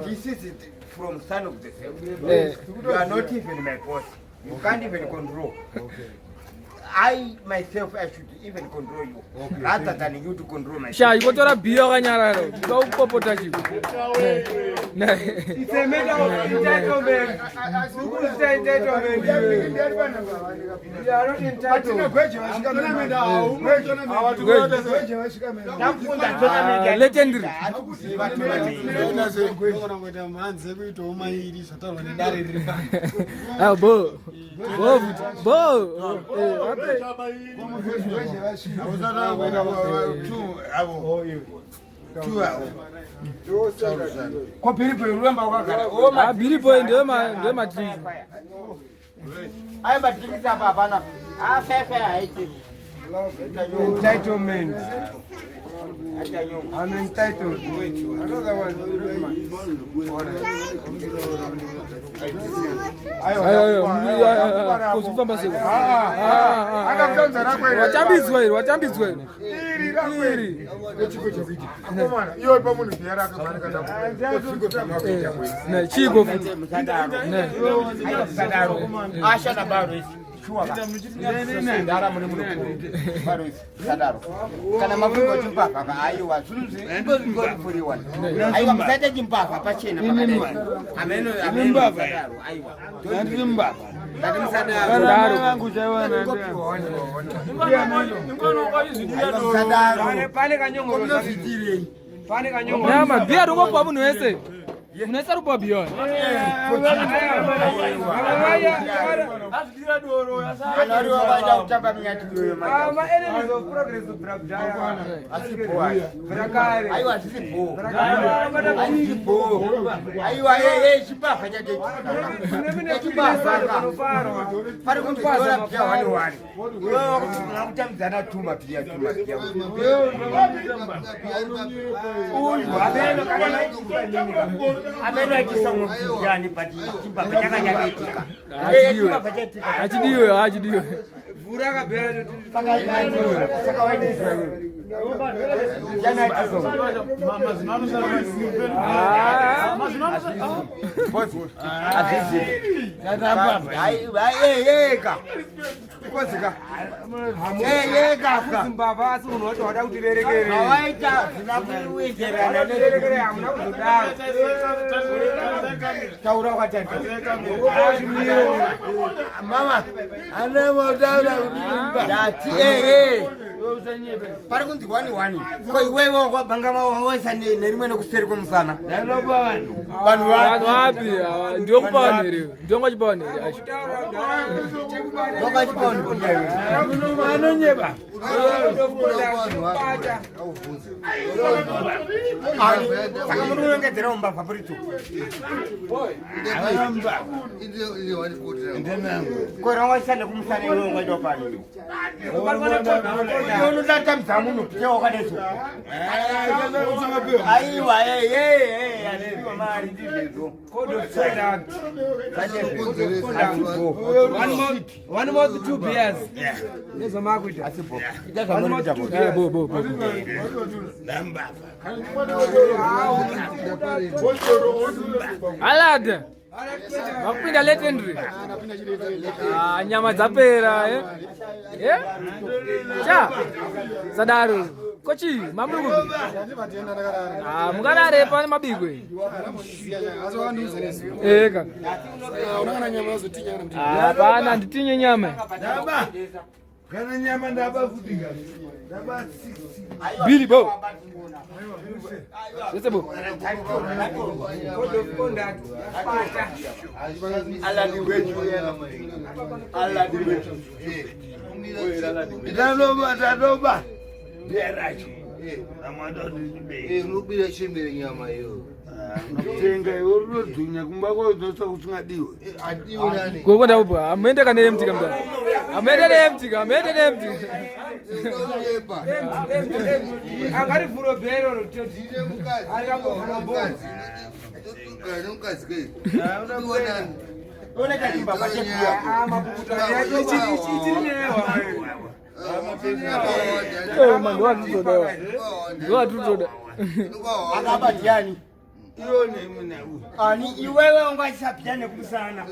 This is from son of the self. You are not even my boss. You can't even control. I myself, I should even control you, rather than you to control myself. You got to be a It's a matter of entitlement. You are not entitled. Legendary. Entitlement. I'm entitled. Another one. Kana mafungo Chimbavha aiwa zvinozi for you one aiwa musate Chimbavha pachena ameno aiwa Zimbabwe Unaweza rupa bion. Ameno akisongo yani pati Chimbavha chakanyamitika. Achidiwe. Vura kabera saka waidi jana akisongo. Zimbabwe asi munhu wacho wada kuti verekere. Awaita zinakuwedzera verekere hamuna kuzodaro. Taura kwatata. Mama, anemo taura kuti dati pari kunzi wani ko iwewe kwabhanga wawesa nerimwe nekuseri kwemusana vanhu wapi ndio kupaonere ndio ngachipaonere acho wakachipaonere anonyeba saka muri unongedzera umbavha purito korangwasanda kumusana iwe ungwaitwa pano unodata mzamuno pia wakadeso aiwa anewa mari ndizvo one more 2 beers nezomakuita alad wakupinda legendary nyama dzapera cha sadaro kochi mamruku mungarare pane mabigwe kaka unaona nyama yazotinya hapana nditinye nyama kana nyama ndaba kutinga ndaba 6 Billy bo Yes bo Aladiwetu Deracho Mubira chimbere nyama yo. Tenga urodhunya kumba kwozoswa kusingadiwe. Adiwe nani? Gogo ndapo amende kana empty kamda. Amende empty. Akari furo bero rototi. Ari kambo Mukazi. Nukazi ke. Ona Chimbavha chepia maputa yacho chinewa man, what to do? What to do? Akabatiani. Ani iwewe ungasapitane kusana.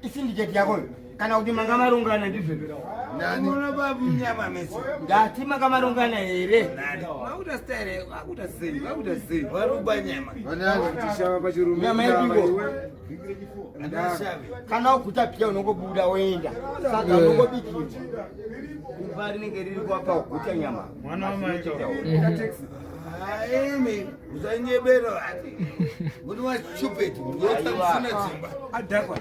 Isindicate yako. Kana kuti mangamarungana ndizvo. Unoona babu nyama mesi. Ngati mangamarungana here. Akutasei. Waruba nyama. Tishava pachirume. Nyama yepiko. Kana ukutapia unongobuda woenda. Saka unongobikira. Mbare ngeriri kwapa ukuta nyama. Mwana wa mai. Aime, uzanyebero ati. Kuti wachupeti, yotamsina Zimba. Adakwa.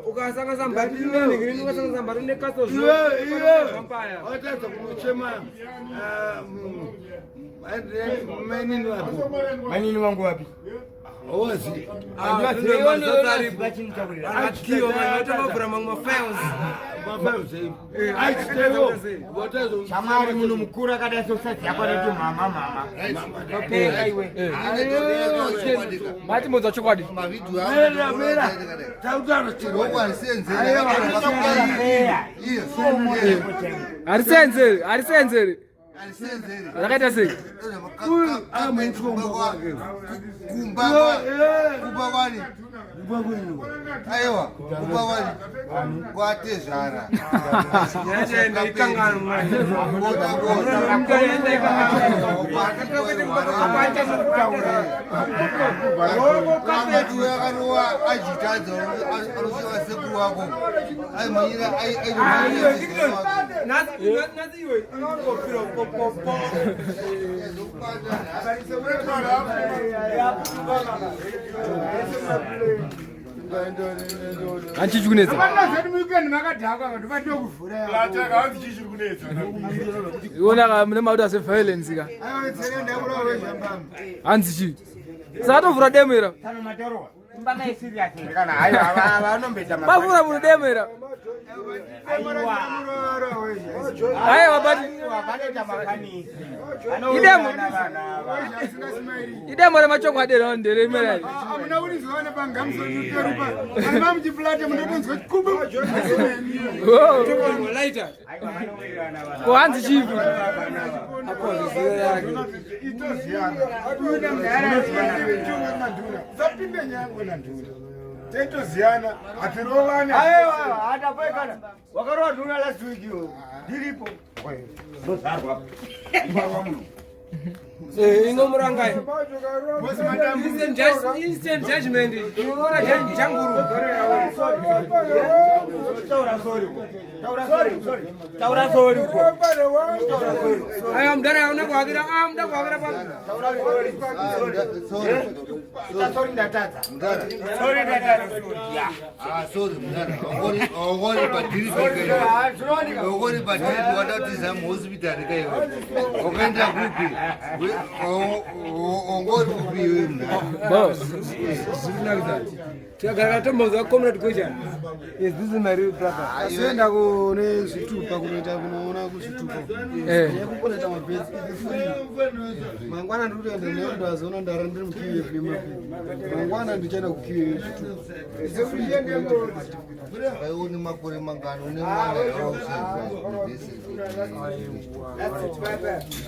Ukasanga sambatini ngini ukasanga sambatini kaso zo. Wataza kumuchema manini wangu wapi? Owazi. Akiyo matoka mangwa fans. Chamari muno mukura kada sosati yakwati mama. Kapeka iwe. Mati moza chokwadi. Mera. Tautano chiro. Arisenze. Rakaita sei. Aiwa, kubawani. Kwatezara. Nyaje ndikangana mwana. Anchichukuneza. Iona mune mauto ase violence ka. Anzichi. Sato vura demera. Bavura vura demera. Aiwa bati. Idemo re machoko adera ndere mera. Amuna uri zwana pangamso yuterupa. Ana mjiplate mundotonzwe kumbe. Toko malaita. Ko anzi chivi. Apo ziyo yake. Itoziana. Aduna mdara nduna. Zapinde nyango na nduna. Teto ziana atirovana. Aiwa hata kwekana. Wakaroa nduna last week yo. Dilipo. Ndozarwa. Inomurangai. Instant judgment. Unoona janguru. Taura sorry. Ayo mdara unakuagira mdakuagira pa. Sorry ndatata. Sorry mdara. Ogori patiri kike. Ogori patiri wadatiza mu hospital kai. Ogenda kupi. Ogori kupi mna. Boss. Tiagara tomboza comrade Gweja. Yes, this is my real brother. Asienda kune zvitupa kunoita kunoona kuzvitupa. Kunoita mabhezi. Mangwana ndiri kuenda neondo azoona ndara ndiri mukiwi yefilm. Mangwana ndichaenda kukiwi zvitupa. Aioni makore mangano une mwana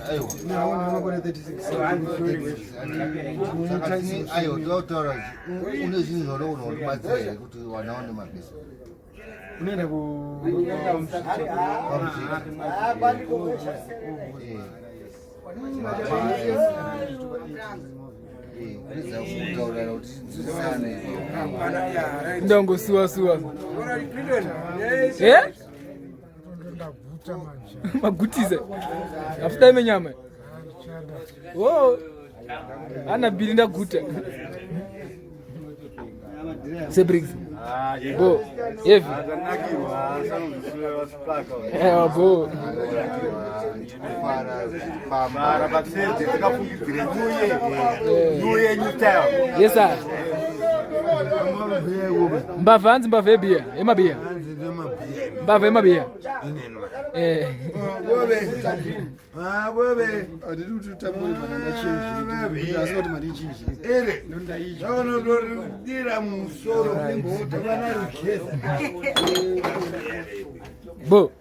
aiwa. Naona makore 36. Aiwa, dotora. Une zvinhu zvinobatsira kuti wanaone mabhisi. Unoenda Ndongo suwa. magutize afuta menyama oh ana bilinda guta Sebriggs bo evi bo yes sir Mbava bia emabia Mbava emabia bo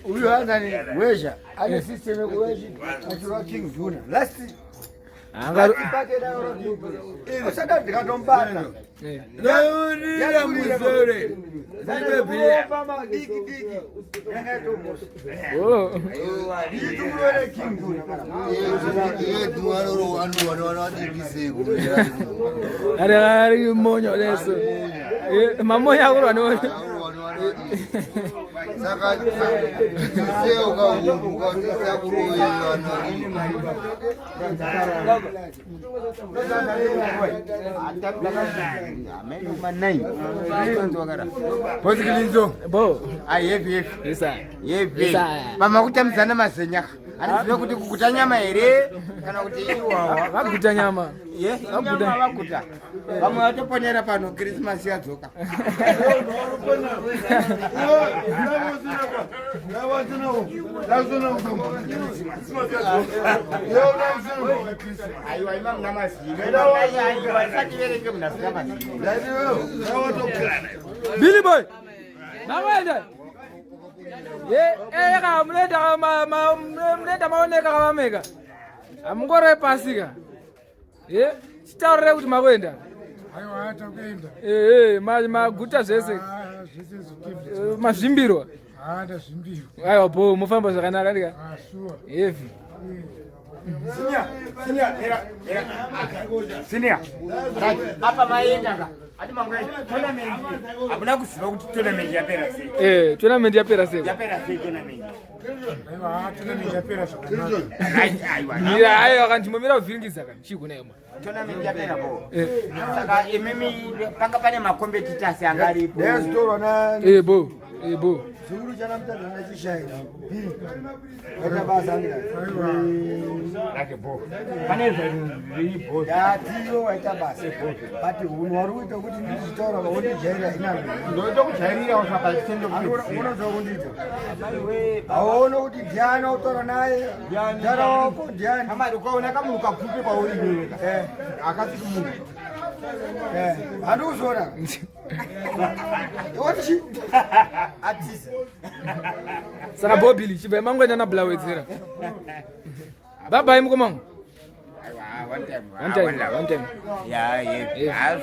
uyu hanani Hwezha ane system yekuweji achirwa King Nduna last usada ndikatombana Naurira muzore Zimbabwe ari monyo leso mamoya akuru saka seo ka uka sakuroyana Posikilinzo bo ayevi isa yevi mama kutamzana masenya anoziva kuti kukuta nyama here kana kuti iwawa vaguta nyama nyama vaguta vamwe vatoponera pano Christmas yadzoka aiwa ima muna mazivesativereke muna sina mazive Billy boy namwende eka mleta maoneka kavameka amungore pasika chitaurire kuti makwenda maguta zvese mazvimbirwa aiwa bo mufamba zvakanaka ndika hevi Senior, apa maenda ati mangwe tournament abuna kuziva kuti tournament yapera sei tournament yapera sei tournament aiwa kanjimomira kuvhiringidza kanchigona imwe tournament yapera bo saka imimi panga pane makombetitasi anga aripo bo zvikuru chanamutadza nachishaira ata basa pane zviripo yatiyo waita basa but unhu wari kuita kuti ndichitaura vaondijaira ndoita kujairira unoziva kundiita auona kuti Diana utaura naye dara wako Diana amari ukaona kamunhu kapfupi pauri akasiti munhu handikuzoona watichi atiza saka bobili chibva mangwenda nabla Wedzera bye bye mukomangu one time one time yeah